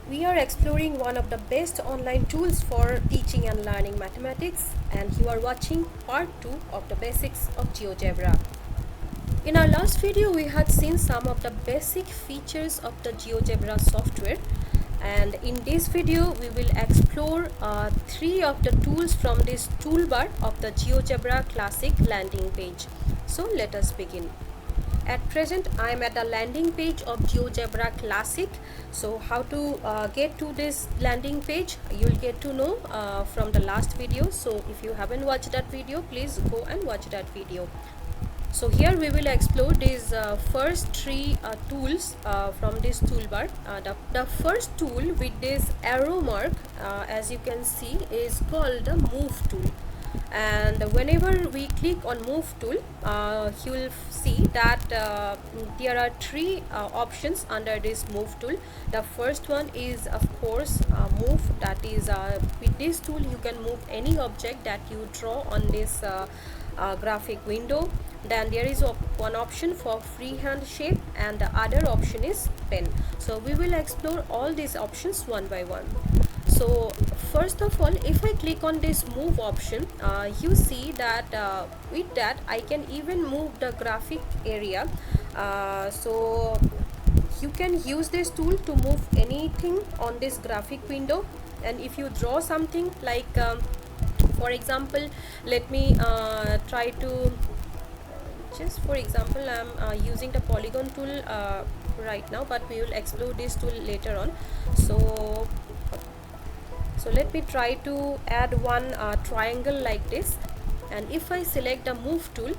We are exploring one of the best online tools for teaching and learning mathematics, and you are watching part 2 of the basics of GeoGebra. In our last video, we had seen some of the basic features of the GeoGebra software, and in this video, we will explore 3 of the tools from this toolbar of the GeoGebra Classic landing page. So let us begin. At present, I am at the landing page of GeoGebra Classic. So how to get to this landing page, you'll get to know from the last video. So if you haven't watched that video, please go and watch that video. So here we will explore these first 3 tools from this toolbar. The first tool with this arrow mark, as you can see, is called the move tool. And whenever we click on move tool, you will see that there are 3 options under this move tool. The first one is of course move, that is with this tool you can move any object that you draw on this graphic window. Then there is one option for freehand shape and the other option is pen. So we will explore all these options one by one. So first of all, if I click on this move option, you see that with that I can even move the graphic area. So you can use this tool to move anything on this graphic window. And if you draw something like for example, let me try to just for example, I'm using the polygon tool right now, but we will explore this tool later on. So let me try to add one triangle like this, and if I select the move tool,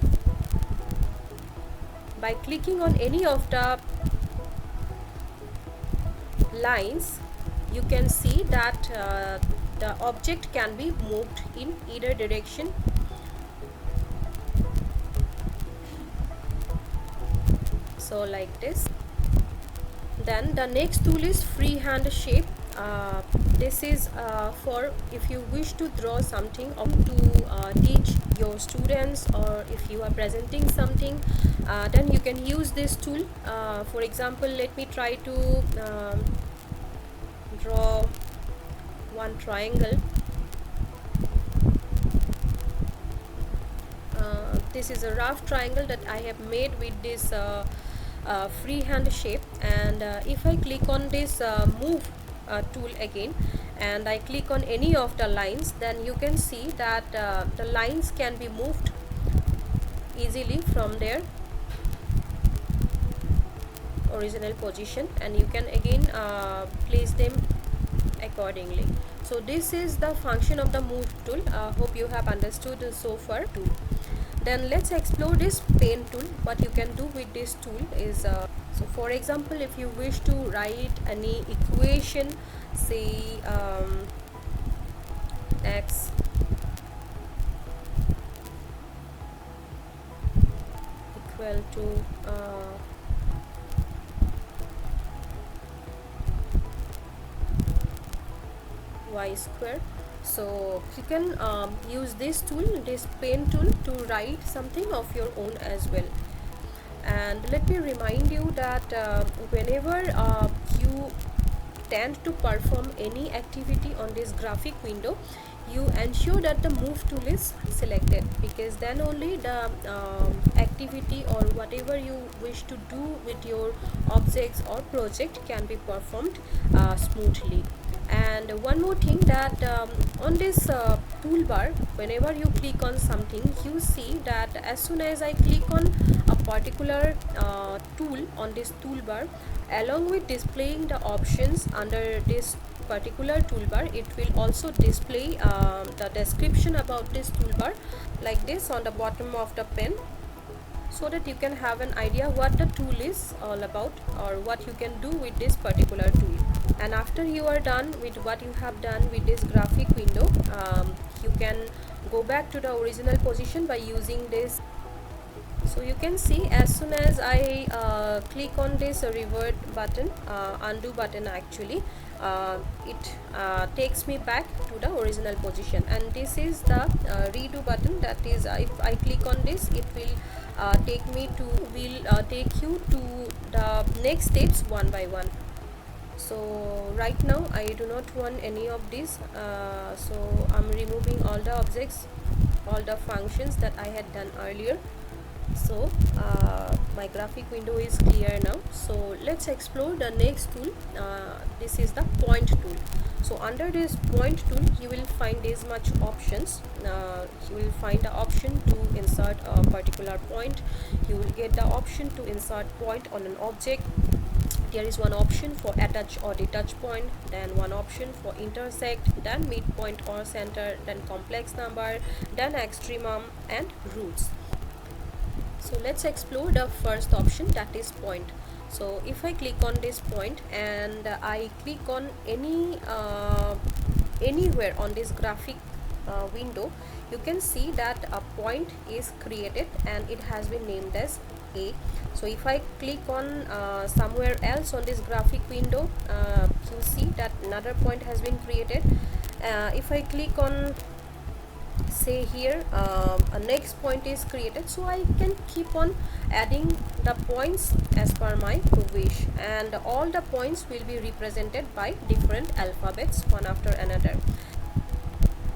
by clicking on any of the lines, you can see that the object can be moved in either direction. So like this. Then the next tool is freehand shape. This is for if you wish to draw something or to teach your students, or if you are presenting something, then you can use this tool. For example, let me try to draw one triangle. This is a rough triangle that I have made with this freehand shape, and if I click on this move tool again and I click on any of the lines, then you can see that the lines can be moved easily from their original position, and you can again place them accordingly. So this is the function of the move tool. Hope you have understood so far too. Then let's explore this pen tool. What you can do with this tool is so for example, if you wish to write any equation, say x equal to y square. So you can use this tool, this pen tool, to write something of your own as well. And let me remind you that whenever you tend to perform any activity on this graphic window, you ensure that the move tool is selected, because then only the activity or whatever you wish to do with your objects or project can be performed smoothly. And one more thing, that on this toolbar, whenever you click on something, you see that as soon as I click on a particular tool on this toolbar, along with displaying the options under this particular toolbar, it will also display the description about this toolbar like this on the bottom of the pen, so that you can have an idea what the tool is all about or what you can do with this particular tool. And after you are done with what you have done with this graphic window, you can go back to the original position by using this. So you can see as soon as I click on this revert button, undo button actually, it takes me back to the original position. And this is the redo button, that is if I click on this, it will take you to the next steps one by one. So right now I do not want any of these, so I'm removing all the objects, all the functions that I had done earlier. So my graphic window is clear now. So let's explore the next tool. This is the point tool. So under this point tool you will find this much options. You will find the option to insert a particular point. You will get the option to insert point on an object. There is one option for attach or detach point, then one option for intersect, then midpoint or center, then complex number, then extremum and roots. So let's explore the first option, that is point. So if I click on this point and I click on anywhere on this graphic window, you can see that a point is created and it has been named as A. So if I click on somewhere else on this graphic window, you see that another point has been created. If I click on, say here, a next point is created, so I can keep on adding the points as per my wish, and all the points will be represented by different alphabets one after another.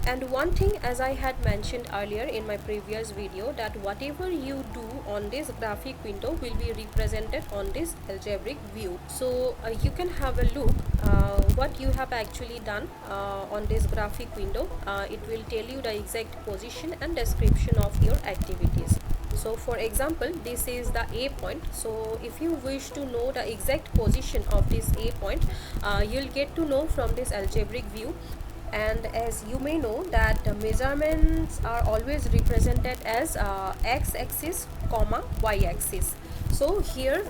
And one thing, as I had mentioned earlier in my previous video, that whatever you do on this graphic window will be represented on this algebraic view. So you can have a look what you have actually done on this graphic window. It will tell you the exact position and description of your activities. So for example, this is the A point. So if you wish to know the exact position of this A point, you'll get to know from this algebraic view. And as you may know that the measurements are always represented as x-axis comma y-axis. So here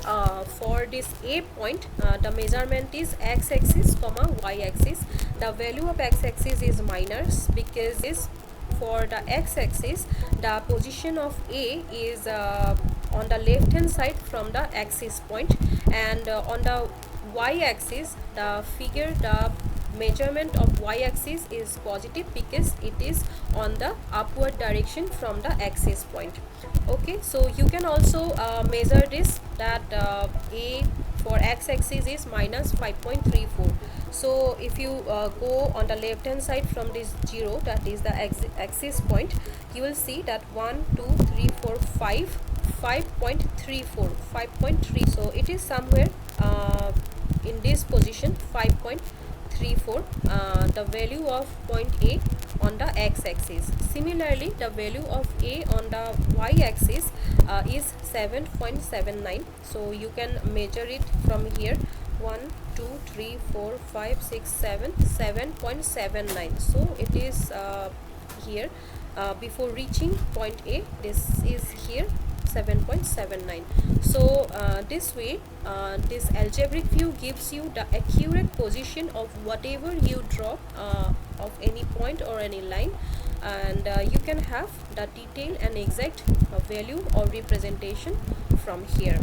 for this A point, the measurement is x-axis comma y-axis. The value of x-axis is minus, because this, for the x-axis, the position of A is on the left hand side from the axis point, and on the y-axis the measurement of y-axis is positive, because it is on the upward direction from the axis point. Okay, so you can also measure this, that A for x-axis is minus 5.34. so if you go on the left hand side from this 0, that is the axis point, you will see that 1 2 3 4 5 5.34 5.3. so it is somewhere in this position 5.34, the value of point A on the x-axis. Similarly, the value of A on the y-axis is 7.79. so you can measure it from here, 1 2 3 4 5 6 7 7.79. so it is here before reaching point A. This is here 7.79. so this way this algebraic view gives you the accurate position of whatever you draw of any point or any line, and you can have the detail and exact value or representation from here.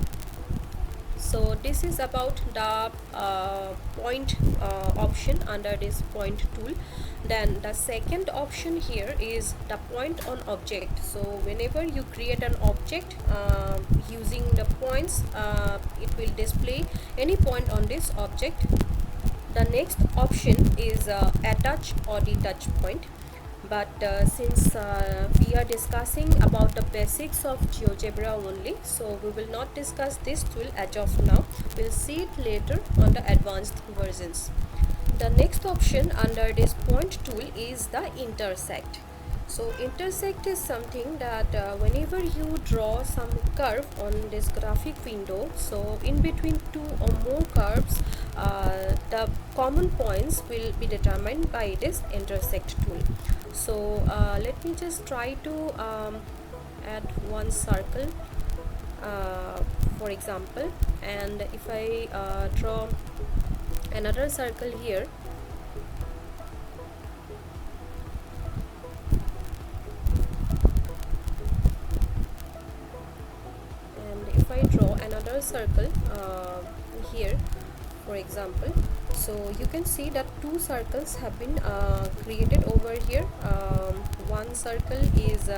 So this is about the point option under this point tool. Then the second option here is the point on object. So whenever you create an object using the points, it will display any point on this object. The next option is attach or detach point. But since we are discussing about the basics of GeoGebra only, so we will not discuss this tool as of now. We'll see it later on the advanced versions. The next option under this point tool is the intersect. So intersect is something that whenever you draw some curve on this graphic window, so in between two or more curves, the common points will be determined by this intersect tool. So let me just try to add one circle for example, and if I draw another circle here, and if I draw another circle here for example, so you can see that two circles have been created over here. One circle is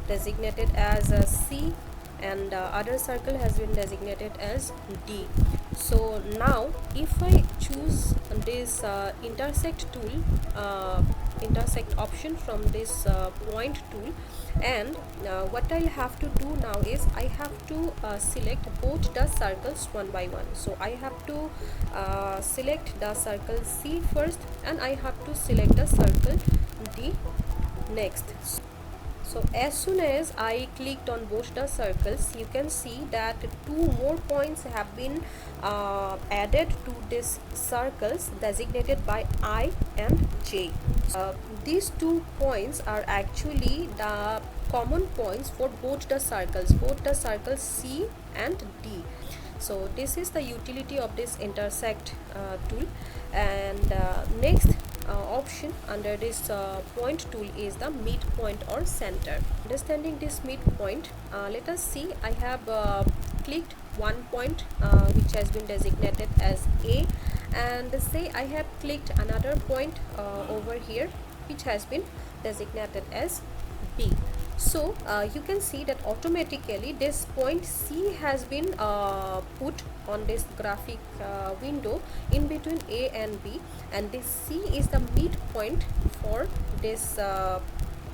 designated as C, and other circle has been designated as D. So now if I choose this intersect tool, intersect option from this point tool, and what I'll have to do now is I have to select both the circles one by one. So I have to select the circle C first, and I have to select the circle D next. So as soon as I clicked on both the circles, you can see that two more points have been added to these circles designated by I and J. These 2 points are actually the common points for both the circles C and D. So this is the utility of this intersect tool. And next option under this point tool is the midpoint or center. Understanding this midpoint, let us see. I have clicked one point which has been designated as A, and say I have clicked another point over here which has been designated as B. So you can see that automatically this point C has been put on this graphic window in between A and B, and this C is the midpoint for this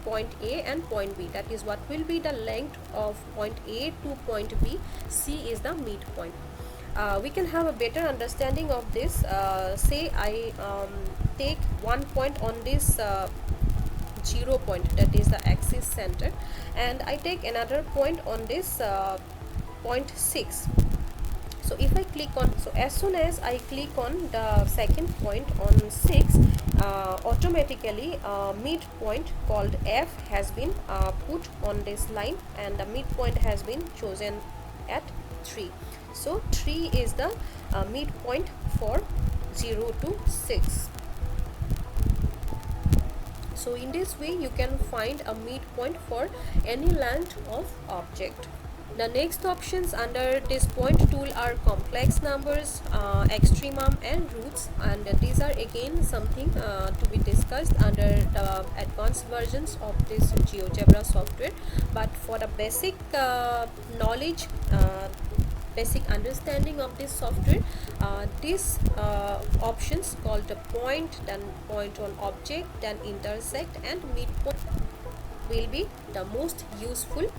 point A and point B. That is what will be the length of point A to point B. C is the midpoint. We can have a better understanding of this. Say I take one point on this 0 point, that is the axis center, and I take another point on this point 6. So if I click on, so as soon as I click on the second point on 6, automatically midpoint called F has been put on this line, and the midpoint has been chosen at 3. So 3 is the midpoint for 0 to 6. So in this way you can find a midpoint for any length of object. The next options under this point tool are complex numbers, extremum and roots, and these are again something to be discussed under the advanced versions of this GeoGebra software. But for the basic knowledge, basic understanding of this software, these options called the point, then point on object, then intersect and midpoint will be the most useful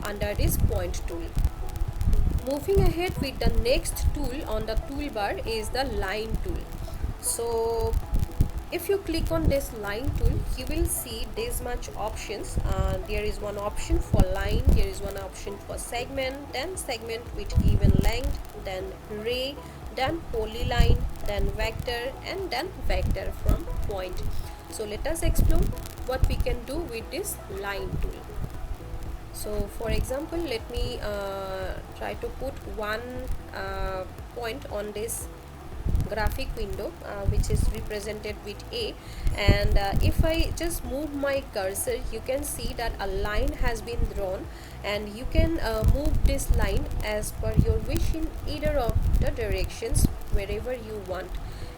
under this point tool. Moving ahead with the next tool on the toolbar is the line tool. So if you click on this line tool, you will see this much options. There is one option for line, there is one option for segment, then segment with given length, then ray, then polyline, then vector, and then vector from point. So let us explore what we can do with this line tool. So for example, let me try to put one point on this graphic window which is represented with A, and if I just move my cursor, you can see that a line has been drawn, and you can move this line as per your wish in either of the directions wherever you want.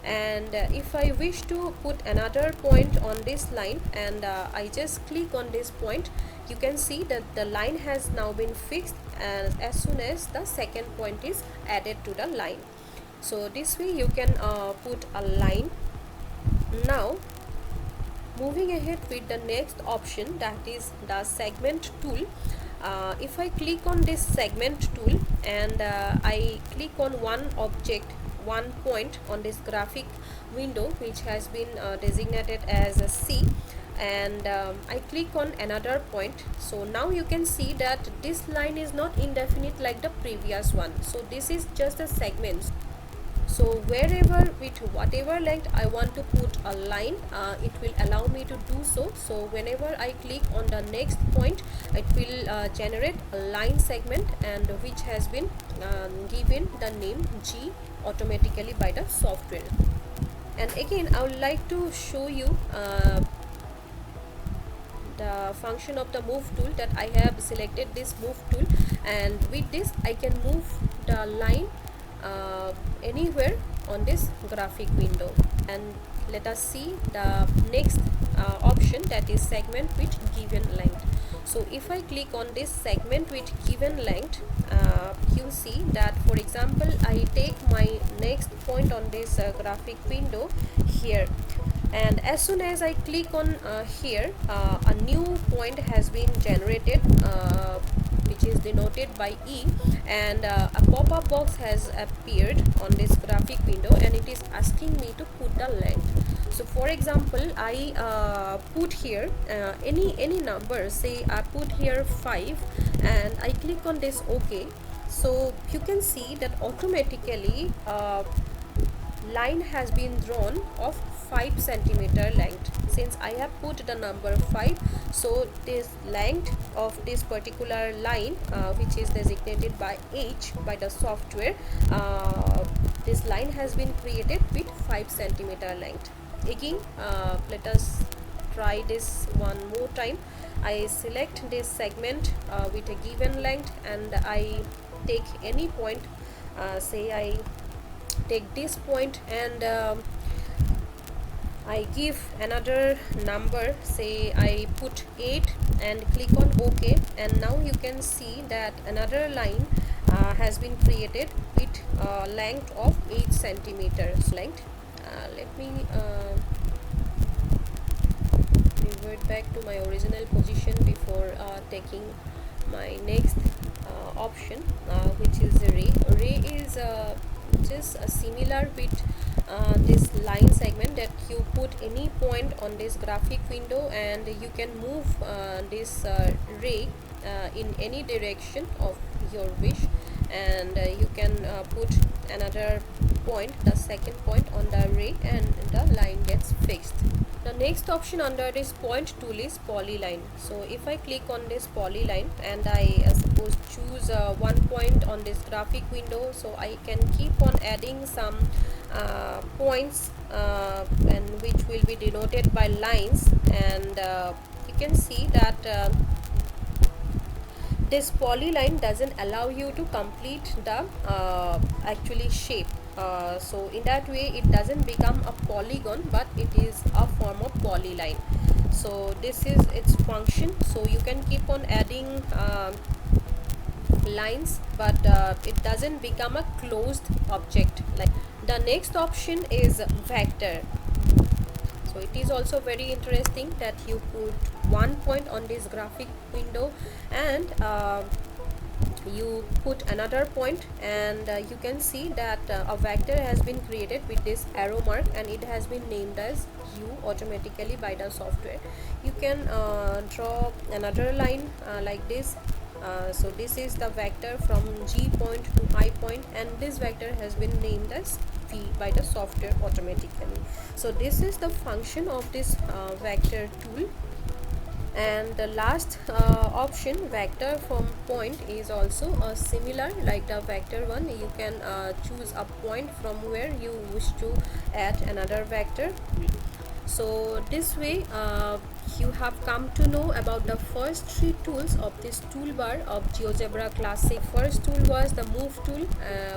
And if I wish to put another point on this line, and I just click on this point, you can see that the line has now been fixed, and as soon as the second point is added to the line. So this way you can put a line. Now moving ahead with the next option, that is the segment tool. If I click on this segment tool and I click on one object, one point on this graphic window which has been designated as a C, and I click on another point, so now you can see that this line is not indefinite like the previous one. So this is just a segment. So wherever with whatever length I want to put a line, it will allow me to do so. So whenever I click on the next point, it will generate a line segment, and which has been given the name G automatically by the software. And again I would like to show you the function of the move tool, that I have selected this move tool, and with this I can move the line anywhere on this graphic window. And let us see the next option, that is segment with given length. So if I click on this segment with given length, you see that, for example, I take my next point on this graphic window here, and as soon as I click on here, a new point has been generated, which is denoted by E, and a pop-up box has appeared on this graphic window, and it is asking me to put the length. So for example, I put here any number, say I put here 5, and I click on this OK. So you can see that automatically line has been drawn of 5 centimeter length. Since I have put the number 5, so this length of this particular line, which is designated by H by the software, this line has been created with 5 centimeter length. Again, let us try this one more time. I select this segment with a given length, and I take any point, say I take this point, and I give another number, say I put 8, and click on OK, and now you can see that another line has been created with length of 8 centimeters length. Let me revert back to my original position before taking my next option, which is ray. Ray is just similar with this line segment, that you put any point on this graphic window and you can move this ray in any direction of your wish, and you can put another point, the second point on the ray, and the line gets fixed. The next option under this point tool is polyline. So if I click on this polyline and I suppose choose one point on this graphic window, so I can keep on adding some points, and which will be denoted by lines, and you can see that this polyline doesn't allow you to complete the actually shape. So in that way it doesn't become a polygon, but it is a form of polyline. So this is its function. So you can keep on adding lines, but it doesn't become a closed object. Like the next option is vector. So it is also very interesting that you put one point on this graphic window, and you put another point, and you can see that a vector has been created with this arrow mark, and it has been named as U automatically by the software. You can draw another line like this. So this is the vector from G point to I point, and this vector has been named as V by the software automatically. So this is the function of this vector tool. And the last option, vector from point, is also similar like the vector one. You can choose a point from where you wish to add another vector. So this way you have come to know about the first 3 tools of this toolbar of GeoGebra Classic. First tool was the move tool.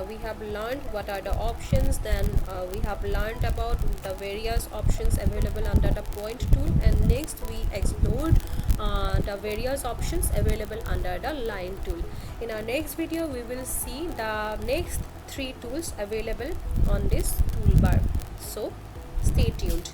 We have learned what are the options, then we have learned about the various options available under the point tool, and next we explored the various options available under the line tool. In our next video we will see the next 3 tools available on this toolbar. So stay tuned.